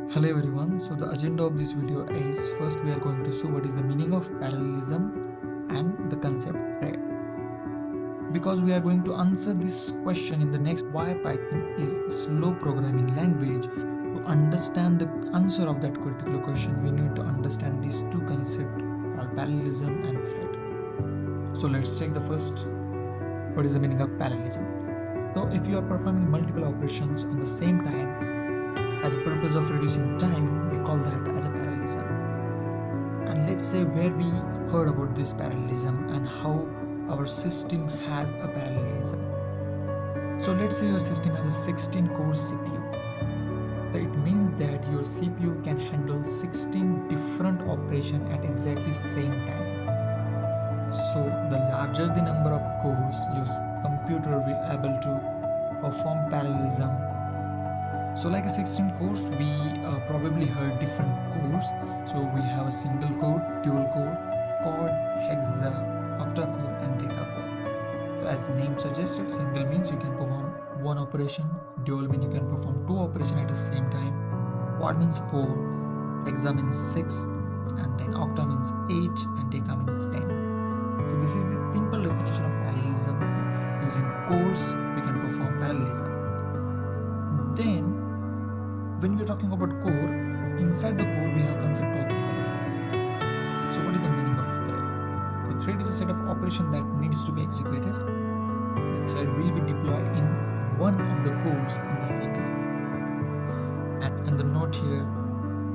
Hello everyone, so the agenda of this video is first we are going to see what is the meaning of parallelism and the concept thread. Because we are going to answer this question in the next why Python is a slow programming language. To understand the answer of that particular question, we need to understand these two concepts called parallelism and thread. So let's check the first, what is the meaning of parallelism. So if you are performing multiple operations on the same time, as a purpose of reducing time, we call that as a parallelism. And let's say where we heard about this parallelism and how our system has a parallelism. So let's say your system has a 16-core CPU. So it means that your CPU can handle 16 different operations at exactly same time. So the larger the number of cores, your computer will able to perform parallelism. So like a 16 cores, we probably heard different cores. So we have a single core, dual core, quad, hexa, octa-core and deca-core. So as the name suggested, single means you can perform one operation, dual means you can perform two operations at the same time, quad means 4, hexa means 6, and then octa means 8 and deca means 10. So this is the simple definition of parallelism. Using cores, we can perform parallelism. Then when we are talking about core, inside the core we have a concept called thread. So what is the meaning of thread? So thread is a set of operations that needs to be executed. The thread will be deployed in one of the cores in the CPU. And the note here,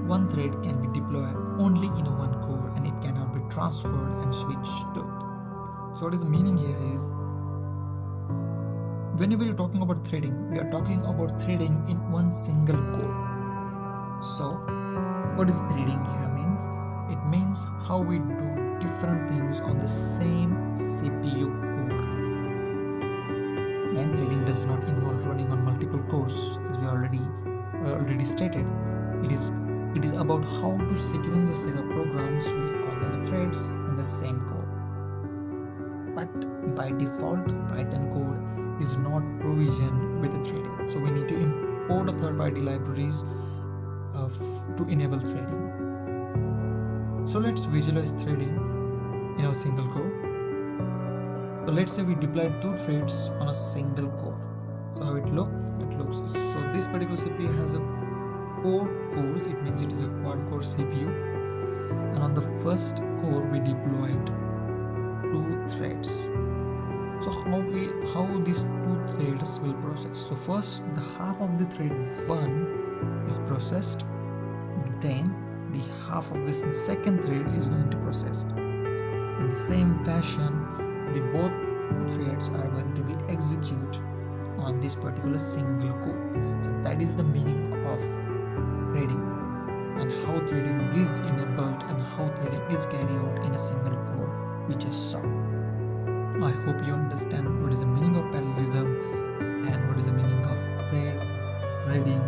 one thread can be deployed only in a one core and it cannot be transferred and switched to it. So what is the meaning here is, whenever you're talking about threading, we are talking about threading in one single core. So, what is threading here means? It means how we do different things on the same CPU core. Then threading does not involve running on multiple cores, as we already stated. It is about how to sequence a set of programs, we call them threads, in the same core. But by default, Python code is not provisioned with the threading. So we need to import a third-party libraries to enable threading. So let's visualize threading in a single core. So let's say we deployed two threads on a single core. So how it looks? So this particular CPU has a 4 cores. It means it is a quad-core CPU. And on the first core we deployed 2 threads. So how these 2 threads will process? So first, the half of the thread 1 is processed, then the half of this second thread is going to process. In the same fashion, the both 2 threads are going to be executed on this particular single core. So that is the meaning of threading and how threading is enabled and how threading is carried out in a single core we just saw. I hope you understand what is the meaning of parallelism and what is the meaning of threading